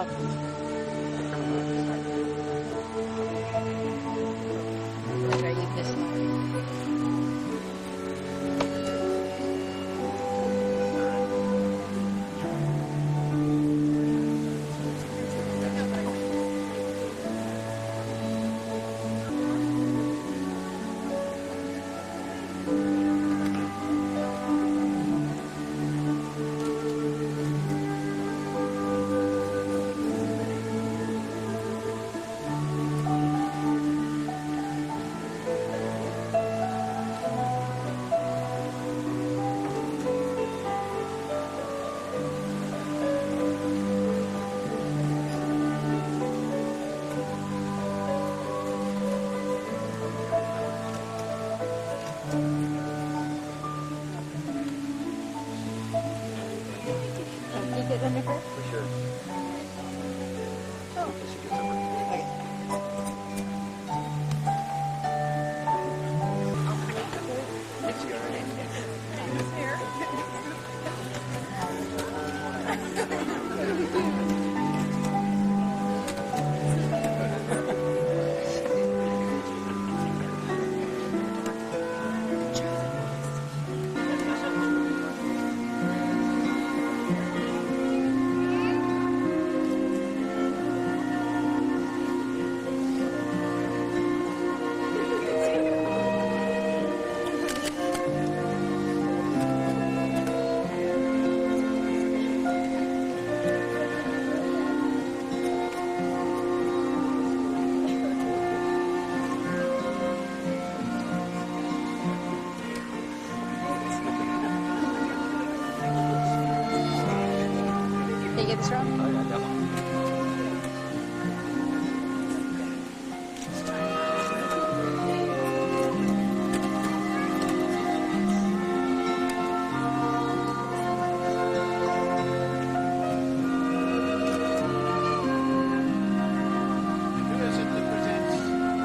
love. Okay, you this one. Keep it under her? For sure. Oh. She gets over. It's good, right? Did you get this wrong? Oh, yeah, definitely. Who is it that presents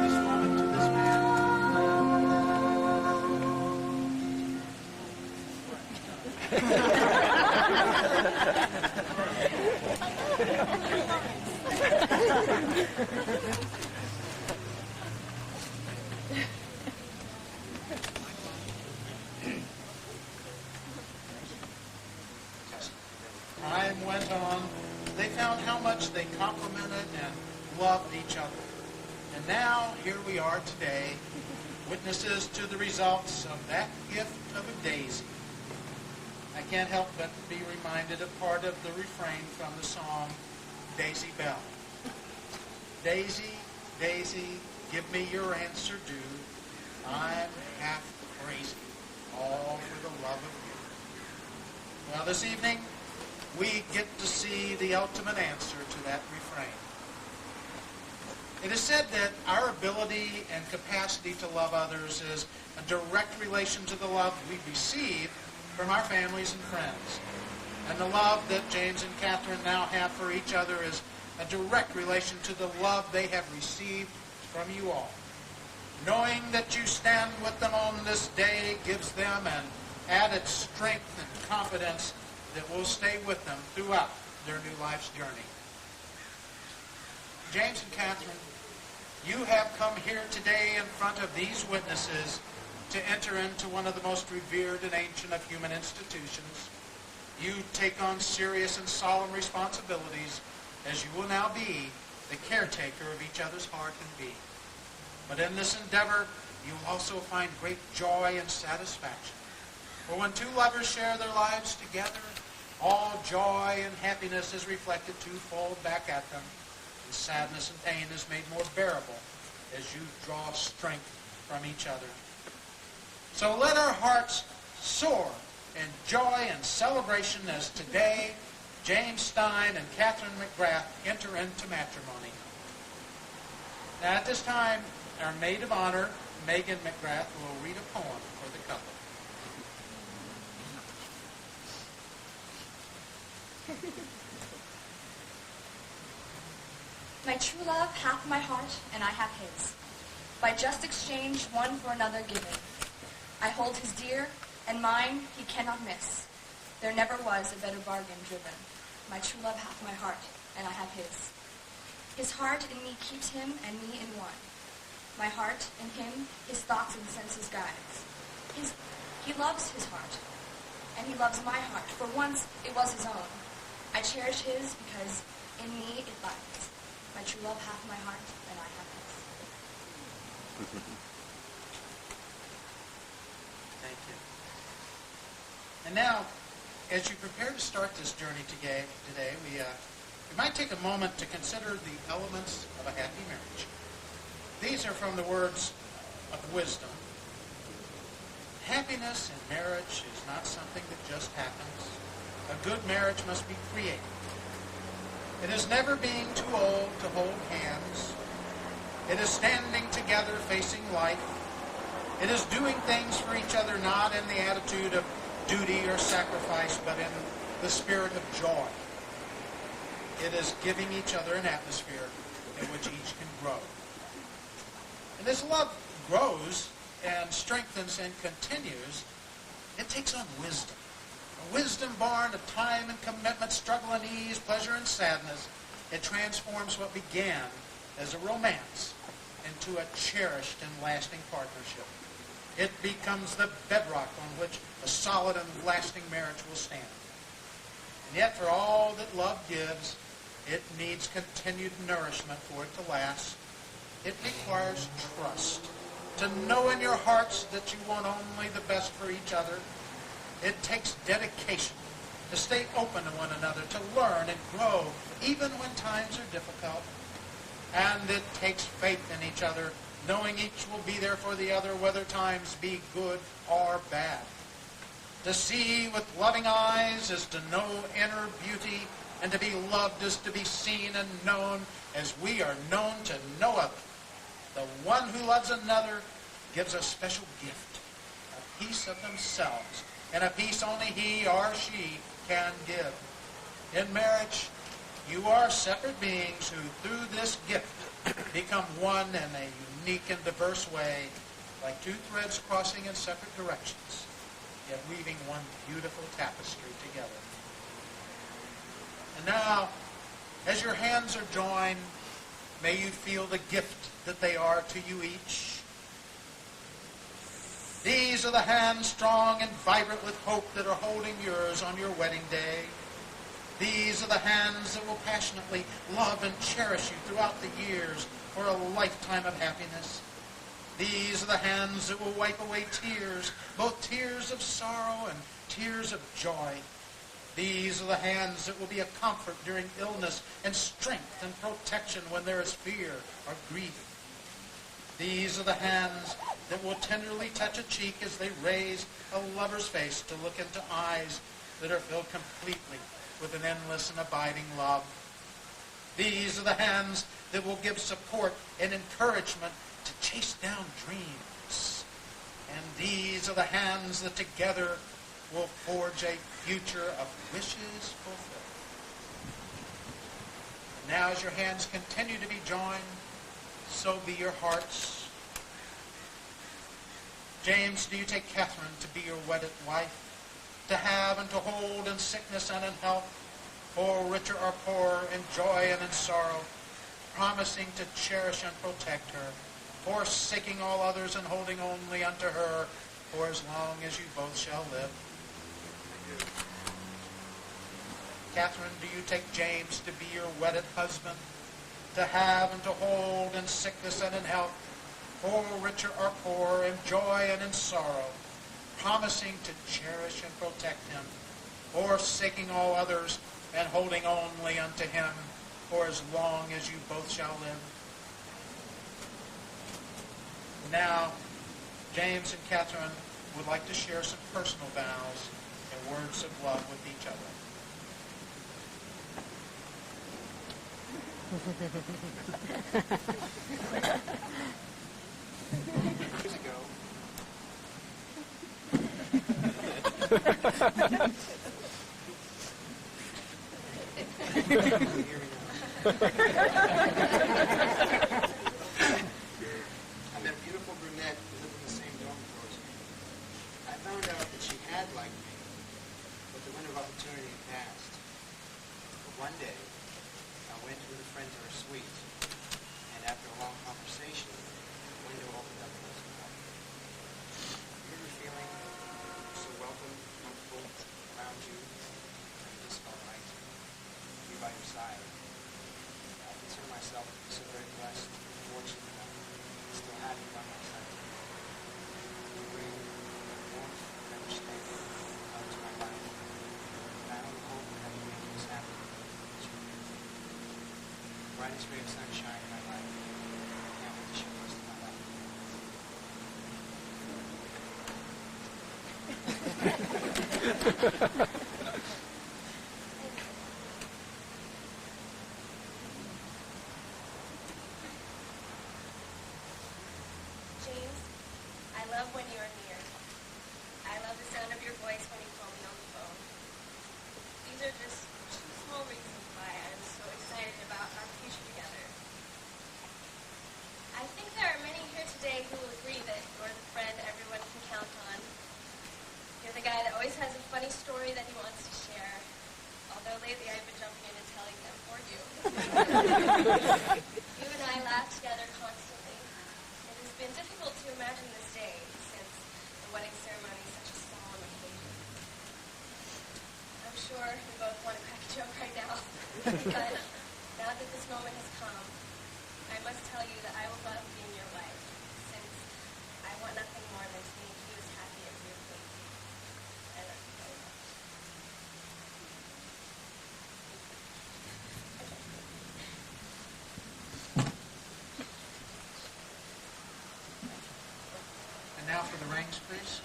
this woman to this man? Time went on. They found how much they complimented and loved each other. And now, here we are today, witnesses to the results of that gift of a daisy. I can't help but be reminded of part of the refrain from the song, Daisy Bell. Daisy, Daisy, give me your answer due. I'm half crazy, all for the love of you. Well, this evening, we get to see the ultimate answer to that refrain. It is said that our ability and capacity to love others is a direct relation to the love we receive from our families and friends. And the love that James and Katherine now have for each other is a direct relation to the love they have received from you all. Knowing that you stand with them on this day gives them an added strength and confidence that will stay with them throughout their new life's journey. James and Katherine, you have come here today in front of these witnesses to enter into one of the most revered and ancient of human institutions. You take on serious and solemn responsibilities as you will now be the caretaker of each other's heart and being. But in this endeavor, you'll also find great joy and satisfaction. For when two lovers share their lives together, all joy and happiness is reflected twofold back at them, and sadness and pain is made more bearable as you draw strength from each other. So let our hearts soar in joy and celebration as today James Stein and Katherine McGrath enter into matrimony. Now at this time, our maid of honor, Megan McGrath, will read a poem for the couple. My true love hath my heart, and I have his. By just exchange, one for another given. I hold his dear, and mine he cannot miss. There never was a better bargain driven. My true love hath my heart, and I have his. His heart in me keeps him and me in one. My heart in him, his thoughts and senses guides. He loves his heart, and he loves my heart, for once it was his own. I cherish his because in me it bides. My true love hath my heart, and I have his. Thank you. And now, as you prepare to start this journey today, we might take a moment to consider the elements of a happy marriage. These are from the words of wisdom. Happiness in marriage is not something that just happens. A good marriage must be created. It is never being too old to hold hands. It is standing together facing life. It is doing things for each other not in the attitude of duty or sacrifice, but in the spirit of joy. It is giving each other an atmosphere in which each can grow. And as love grows and strengthens and continues, it takes on wisdom. A wisdom born of time and commitment, struggle and ease, pleasure and sadness. It transforms what began as a romance into a cherished and lasting partnership. It becomes the bedrock on which a solid and lasting marriage will stand. And yet, for all that love gives, it needs continued nourishment for it to last. It requires trust. To know in your hearts that you want only the best for each other. It takes dedication to stay open to one another, to learn and grow, even when times are difficult. And it takes faith in each other, knowing each will be there for the other, whether times be good or bad. To see with loving eyes is to know inner beauty, and to be loved is to be seen and known as we are known to no other. The one who loves another gives a special gift, a piece of themselves, and a piece only he or she can give. In marriage, you are separate beings who, through this gift, become one in a unique and diverse way, like two threads crossing in separate directions, yet weaving one beautiful tapestry together. And now, as your hands are joined, may you feel the gift that they are to you each. These are the hands strong and vibrant with hope that are holding yours on your wedding day. These are the hands that will passionately love and cherish you throughout the years for a lifetime of happiness. These are the hands that will wipe away tears, both tears of sorrow and tears of joy. These are the hands that will be a comfort during illness and strength and protection when there is fear or grief. These are the hands that will tenderly touch a cheek as they raise a lover's face to look into eyes that are filled completely with an endless and abiding love. These are the hands that will give support and encouragement to chase down dreams. And these are the hands that together will forge a future of wishes fulfilled. And now as your hands continue to be joined, so be your hearts. James, do you take Katherine to be your wedded wife, to have and to hold in sickness and in health, for richer or poorer, in joy and in sorrow, promising to cherish and protect her, forsaking all others and holding only unto her for as long as you both shall live? Katherine, do you take James to be your wedded husband, to have and to hold in sickness and in health, for richer or poorer, in joy and in sorrow, promising to cherish and protect him, forsaking all others and holding only unto him for as long as you both shall live? Now, James and Katherine would like to share some personal vows and words of love with each other. Years ago. Here we go. I met a beautiful brunette who lived in the same dorm floor as me. I found out that she had liked me, but the window of opportunity had passed. But one day, I went to the friends of her suite, and after a long conversation, the window opened up close to her. Remember feeling so welcome, comfortable around you, and it just felt right to be by your side. I consider myself to be so very blessed and fortunate that I still have you by my side. You bring warmth and understanding to my life. And I only hope that you make us happy. Brightest ray of sunshine in my life. I can't wait to share the rest of my life. James, I love when you are near. I love the sound of your voice when you call me on the phone. These are just two small reasons why I'm so excited about our future together. I think there are many here today who will agree that you're the friend everyone can count on. You're the guy that always has a funny story that he wants to share. Although lately I've been jumping in and telling them for you. You and I laugh together constantly. It has been difficult to imagine this day since the wedding ceremony is such a solemn occasion. I'm sure we both want to crack a joke right now. But now that this moment has come, I must tell you that I will love being your wife, since I want nothing more than to make you as happy as you have made me. I love you very much. And now for the rings, please.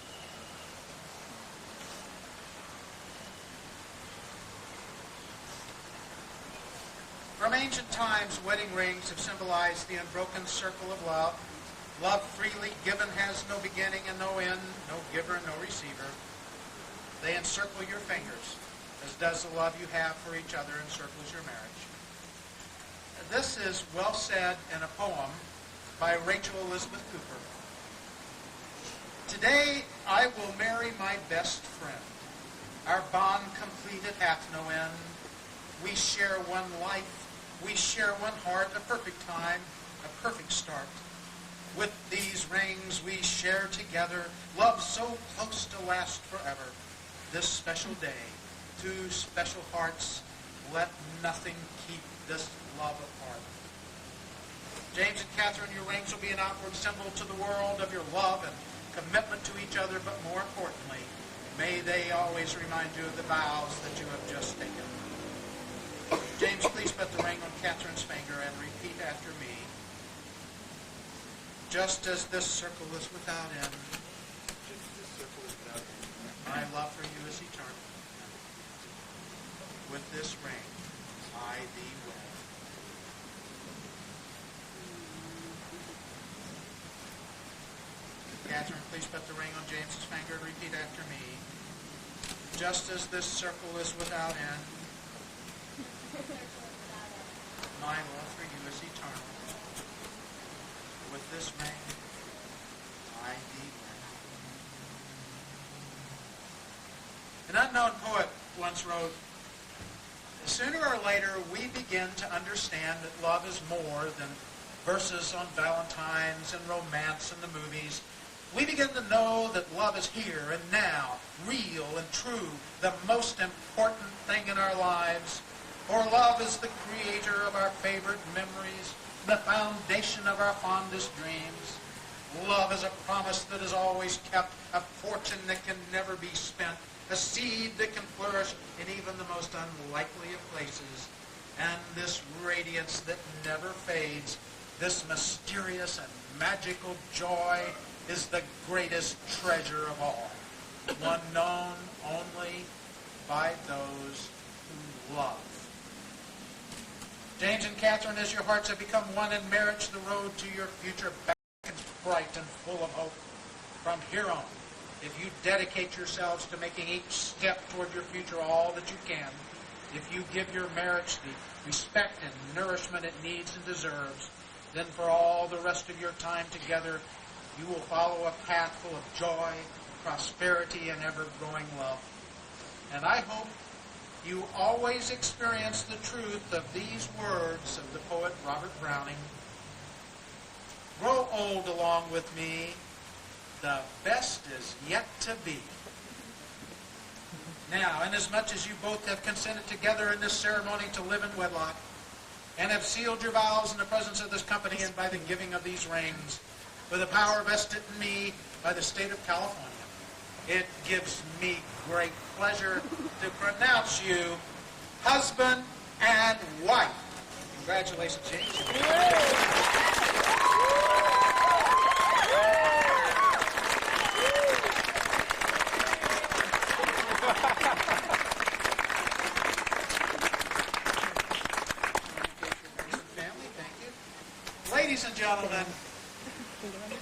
From ancient times, wedding rings have symbolized the unbroken circle of love. Love freely given has no beginning and no end, no giver and no receiver. They encircle your fingers, as does the love you have for each other encircles your marriage. This is well said in a poem by Rachel Elizabeth Cooper. Today I will marry my best friend. Our bond completed hath no end. We share one life. We share one heart, a perfect time, a perfect start. With these rings we share together love so close to last forever. This special day, two special hearts, let nothing keep this love apart. James and Katherine, your rings will be an outward symbol to the world of your love and commitment to each other, but more importantly, may they always remind you of the vows that you have just taken. James, please put the ring on Katherine's finger and repeat after me. Just as this circle is without end, my love for you is eternal. With this ring, I thee wed. Katherine, please put the ring on James's finger and repeat after me. Just as this circle is without end, my love for you is eternal. With this ring, I thee wed. An unknown poet once wrote, sooner or later we begin to understand that love is more than verses on Valentine's and romance in the movies. We begin to know that love is here and now, real and true, the most important thing in our lives. For love is the creator of our favorite memories, the foundation of our fondest dreams. Love is a promise that is always kept, a fortune that can never be spent, a seed that can flourish in even the most unlikely of places. And this radiance that never fades, this mysterious and magical joy, is the greatest treasure of all, one known only by those who love. James and Katherine, as your hearts have become one in marriage, the road to your future beckons bright and full of hope. From here on, if you dedicate yourselves to making each step toward your future all that you can, if you give your marriage the respect and nourishment it needs and deserves, then for all the rest of your time together, you will follow a path full of joy, prosperity, and ever-growing love. And I hope you always experience the truth of these words of the poet Robert Browning. Grow old along with me, the best is yet to be. Now, inasmuch as you both have consented together in this ceremony to live in wedlock, and have sealed your vows in the presence of this company and by the giving of these rings, with the power vested in me by the state of California, it gives me great pleasure to pronounce you husband and wife. Congratulations, James. Family, thank you. Ladies and gentlemen,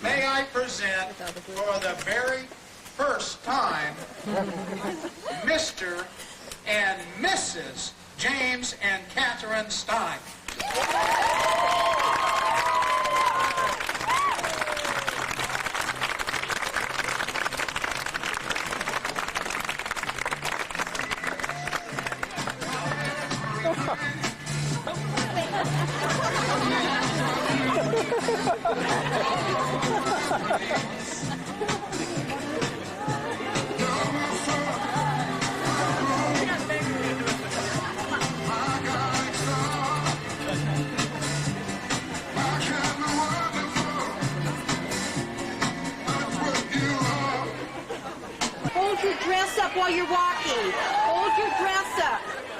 may I present for the very first time Mr. and Mrs. James and Katherine Stein. Hold your dress up while you're walking. Hold your dress up.